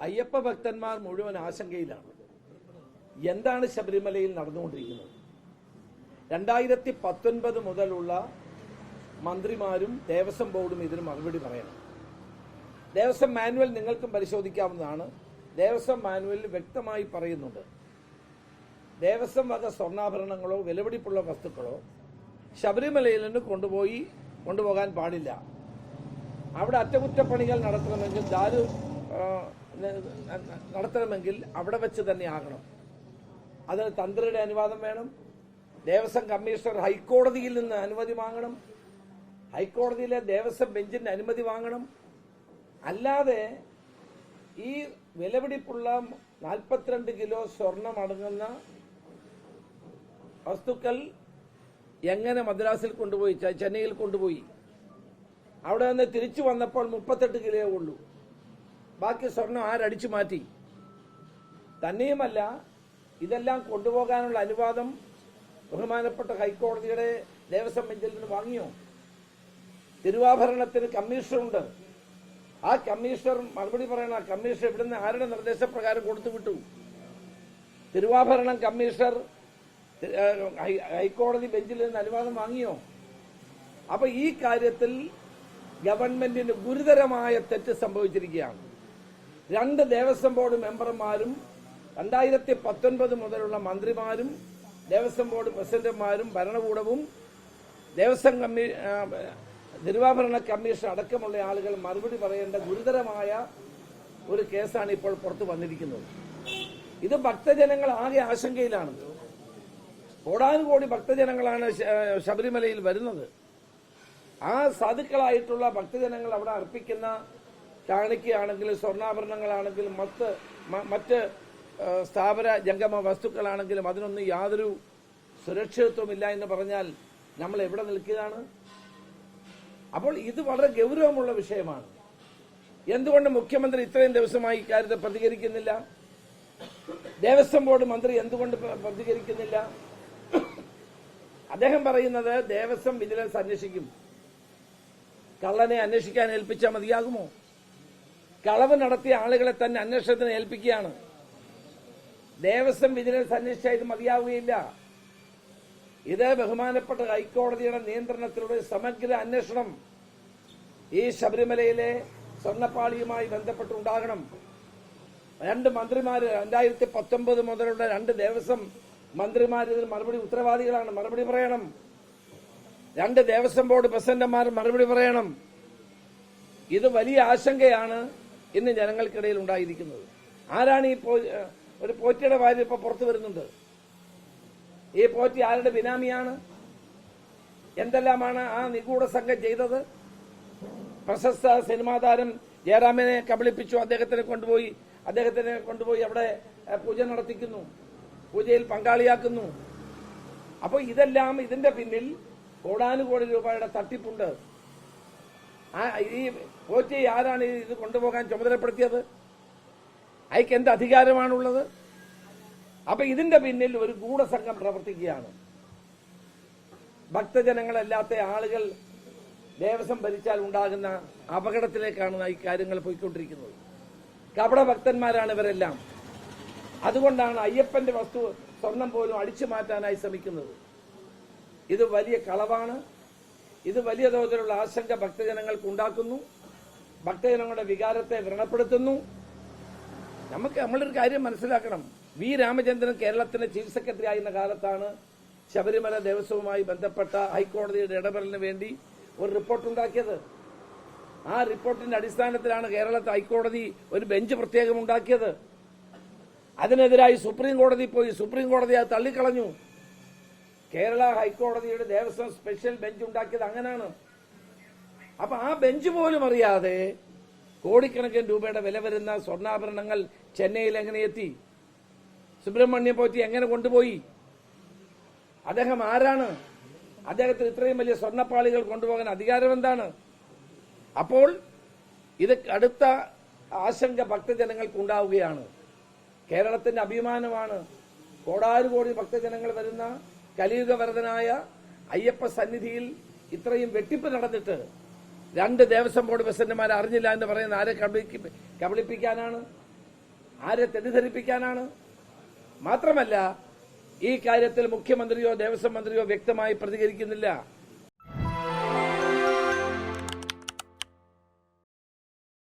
അയ്യപ്പ ഭക്തന്മാർ മുഴുവൻ ആശങ്കയിലാണ്. എന്താണ് ശബരിമലയിൽ നടന്നുകൊണ്ടിരിക്കുന്നത്? 2019 മുതലുള്ള മന്ത്രിമാരും ദേവസ്വം ബോർഡും ഇതിന് മറുപടി പറയണം. ദേവസ്വം മാനുവൽ നിങ്ങൾക്കും പരിശോധിക്കാവുന്നതാണ്. ദേവസ്വം മാനുവലിൽ വ്യക്തമായി പറയുന്നുണ്ട്, ദേവസ്വം വക സ്വർണ്ണാഭരണങ്ങളോ വിലപിടിപ്പുള്ള വസ്തുക്കളോ ശബരിമലയിൽ നിന്ന് കൊണ്ടുപോകാൻ പാടില്ല. അവിടെ അറ്റകുറ്റപ്പണികൾ നടത്തണമെങ്കിൽ അവിടെ വെച്ച് തന്നെ ആകണം. അതിന് തന്ത്രിയുടെ അനുവാദം വേണം. ദേവസ്വം കമ്മീഷണർ ഹൈക്കോടതിയിൽ നിന്ന് അനുമതി വാങ്ങണം. ഹൈക്കോടതിയിലെ ദേവസ്വം ബെഞ്ചിന്റെ അനുമതി വാങ്ങണം. അല്ലാതെ ഈ വിലപിടിപ്പുള്ള 42 കിലോ സ്വർണം അടങ്ങുന്ന വസ്തുക്കൾ എങ്ങനെ മദ്രാസിൽ കൊണ്ടുപോയി, ചെന്നൈയിൽ കൊണ്ടുപോയി, അവിടെ നിന്ന് തിരിച്ചു വന്നപ്പോൾ 38 കിലോയേ ഉള്ളൂ. ബാക്കി സ്വർണം ആരടിച്ചു മാറ്റി? തന്നെയുമല്ല, ഇതെല്ലാം കൊണ്ടുപോകാനുള്ള അനുവാദം ബഹുമാനപ്പെട്ട ഹൈക്കോടതിയുടെ ദേവസ്വം ബെഞ്ചിൽ നിന്ന് വാങ്ങിയോ? തിരുവാഭരണത്തിന് കമ്മീഷണറുണ്ട്. ആ കമ്മീഷണർ മറുപടി പറയണ. കമ്മീഷണർ ഇവിടുന്ന് ആരുടെ നിർദ്ദേശപ്രകാരം കൊടുത്തുവിട്ടു? തിരുവാഭരണം കമ്മീഷണർ ഹൈക്കോടതി ബെഞ്ചിൽ നിന്ന് അനുവാദം വാങ്ങിയോ? അപ്പൊ ഈ കാര്യത്തിൽ ഗവൺമെന്റിന് ഗുരുതരമായ തെറ്റ് സംഭവിച്ചിരിക്കുകയാണ്. 2 ദേവസ്വം ബോർഡ് മെമ്പർമാരും 2019 മുതലുള്ള മന്ത്രിമാരും ദേവസ്വം ബോർഡ് പ്രസിഡന്റുമാരും ഭരണകൂടവും ദേവസ്വം തിരുവാഭരണ കമ്മീഷൻ അടക്കമുള്ള ആളുകൾ മറുപടി പറയേണ്ട ഗുരുതരമായ ഒരു കേസാണ് ഇപ്പോൾ പുറത്തു വന്നിരിക്കുന്നത്. ഇത് ഭക്തജനങ്ങൾ ആകെ ആശങ്കയിലാണ്. കോടാനുകോടി ഭക്തജനങ്ങളാണ് ശബരിമലയിൽ വരുന്നത്. ആ സാധുക്കളായിട്ടുള്ള ഭക്തജനങ്ങൾ അവിടെ അർപ്പിക്കുന്ന കാണിക്കയാണെങ്കിലും സ്വർണ്ണാഭരണങ്ങളാണെങ്കിലും മറ്റ് സ്ഥാപന ജംഗമ വസ്തുക്കളാണെങ്കിലും അതിനൊന്നും യാതൊരു സുരക്ഷിതത്വമില്ല എന്ന് പറഞ്ഞാൽ നമ്മൾ എവിടെ നിൽക്കുകയാണ്? അപ്പോൾ ഇത് വളരെ ഗൗരവമുള്ള വിഷയമാണ്. എന്തുകൊണ്ട് മുഖ്യമന്ത്രി ഇത്രയും ദിവസമായി ഇക്കാര്യത്തിൽ പ്രതികരിക്കുന്നില്ല? ദേവസ്വം ബോർഡ് മന്ത്രി എന്തുകൊണ്ട് പ്രതികരിക്കുന്നില്ല? അദ്ദേഹം പറയുന്നത് ദേവസ്വം വിജിലൻസ് അന്വേഷിക്കും. കള്ളനെ അന്വേഷിക്കാൻ ഏൽപ്പിച്ചാൽ മതിയാകുമോ? കളവ് നടത്തിയ ആളുകളെ തന്നെ അന്വേഷണത്തിന് ഏൽപ്പിക്കുകയാണ്. ദേവസ്വം വിജിലൻസ് അന്വേഷിച്ചാൽ ഇത് മതിയാവുകയില്ല. ഇത് ബഹുമാനപ്പെട്ട ഹൈക്കോടതിയുടെ നിയന്ത്രണത്തിലൂടെ സമഗ്ര അന്വേഷണം ഈ ശബരിമലയിലെ സ്വർണ്ണപ്പാളിയുമായി ബന്ധപ്പെട്ടുണ്ടാകണം. 2 മന്ത്രിമാര് 2019 മുതലുള്ള 2 ദേവസ്വം മന്ത്രിമാർ ഇതിന് മറുപടി ഉത്തരവാദികളാണ്. മറുപടി പറയണം. 2 ദേവസ്വം ബോർഡ് പ്രസിഡന്റുമാർ മറുപടി പറയണം. ഇത് വലിയ ആശങ്കയാണ് ഇന്ന് ജനങ്ങൾക്കിടയിൽ ഉണ്ടായിരിക്കുന്നത്. ആരാണ് ഈ ഒരു പോറ്റിയുടെ ഭാര്യ ഇപ്പൊ പുറത്തു വരുന്നുണ്ട്. ഈ പോറ്റി ആരുടെ ബിനാമിയാണ്? എന്തെല്ലാമാണ് ആ നിഗൂഢ സംഘം ചെയ്തത്? പ്രശസ്ത സിനിമാ താരം ജയറാമിനെ കബളിപ്പിച്ചു. അദ്ദേഹത്തിനെ കൊണ്ടുപോയി അവിടെ പൂജ നടത്തിക്കുന്നു, പൂജയിൽ പങ്കാളിയാക്കുന്നു. അപ്പൊ ഇതെല്ലാം ഇതിന്റെ പിന്നിൽ കോടാനുകോടി രൂപയുടെ തട്ടിപ്പുണ്ട്. ഈ പോറ്റി ആരാണ് ഇത് കൊണ്ടുപോകാൻ ചുമതലപ്പെടുത്തിയത്? അയക്ക് എന്ത് അധികാരമാണുള്ളത്? അപ്പൊ ഇതിന്റെ പിന്നിൽ ഒരു ഗൂഢസംഘം പ്രവർത്തിക്കുകയാണ്. ഭക്തജനങ്ങളല്ലാത്ത ആളുകൾ ദേവസ്വം ഭരിച്ചാൽ ഉണ്ടാകുന്ന അപകടത്തിലേക്കാണ് ഈ കാര്യങ്ങൾ പോയിക്കൊണ്ടിരിക്കുന്നത്. കപട ഭക്തന്മാരാണ് ഇവരെല്ലാം. അതുകൊണ്ടാണ് അയ്യപ്പന്റെ സ്വർണം പോലും അടിച്ചു മാറ്റാനായി ശ്രമിക്കുന്നത്. ഇത് വലിയ കളവാണ്. ഇത് വലിയ തോതിലുള്ള ആശങ്ക ഭക്തജനങ്ങൾക്ക് ഉണ്ടാക്കുന്നു. ഭക്തജനങ്ങളുടെ വികാരത്തെ വ്രണപ്പെടുത്തുന്നു. നമ്മളൊരു കാര്യം മനസ്സിലാക്കണം. വി രാമചന്ദ്രൻ കേരളത്തിന്റെ ചീഫ് സെക്രട്ടറി ആയിരുന്ന കാലത്താണ് ശബരിമല ദേവസ്വവുമായി ബന്ധപ്പെട്ട ഹൈക്കോടതിയുടെ ഇടപെടലിന് വേണ്ടി ഒരു റിപ്പോർട്ടുണ്ടാക്കിയത്. ആ റിപ്പോർട്ടിന്റെ അടിസ്ഥാനത്തിലാണ് കേരളത്തെ ഹൈക്കോടതി ഒരു ബെഞ്ച് പ്രത്യേകം ഉണ്ടാക്കിയത്. അതിനെതിരായി സുപ്രീം കോടതി പോയി. സുപ്രീം കോടതി അത് തള്ളിക്കളഞ്ഞു. കേരള ഹൈക്കോടതിയുടെ ദേവസ്വം സ്പെഷ്യൽ ബെഞ്ച് ഉണ്ടാക്കിയത് അങ്ങനെയാണ്. അപ്പൊ ആ ബെഞ്ച് പോലും അറിയാതെ കോടിക്കണക്കിന് രൂപയുടെ വില വരുന്ന സ്വർണ്ണാഭരണങ്ങൾ ചെന്നൈയിൽ എങ്ങനെ എത്തി? സുബ്രഹ്മണ്യം പോറ്റി എങ്ങനെ കൊണ്ടുപോയി? അദ്ദേഹം ആരാണ്? അദ്ദേഹത്തിന് ഇത്രയും വലിയ സ്വർണ്ണപ്പാളികൾ കൊണ്ടുപോകാൻ അധികാരം എന്താണ്? അപ്പോൾ ഇത് കടുത്ത ആശങ്ക ഭക്തജനങ്ങൾക്ക് ഉണ്ടാവുകയാണ്. കേരളത്തിന്റെ അഭിമാനമാണ്. കോടാനുകോടി ഭക്തജനങ്ങൾ വരുന്ന കലിയുഗവരതനായ അയ്യപ്പ സന്നിധിയിൽ ഇത്രയും വെട്ടിപ്പ് നടന്നിട്ട് 2 ദേവസ്വം ബോർഡ് പ്രസിഡന്റുമാരെ അറിഞ്ഞില്ല എന്ന് പറയുന്ന ആരെ കബളിപ്പിക്കാനാണ്? ആരെ തെറ്റിദ്ധരിപ്പിക്കാനാണ്? മാത്രമല്ല, ഈ കാര്യത്തിൽ മുഖ്യമന്ത്രിയോ ദേവസ്വം മന്ത്രിയോ വ്യക്തമായി പ്രതികരിക്കുന്നില്ല.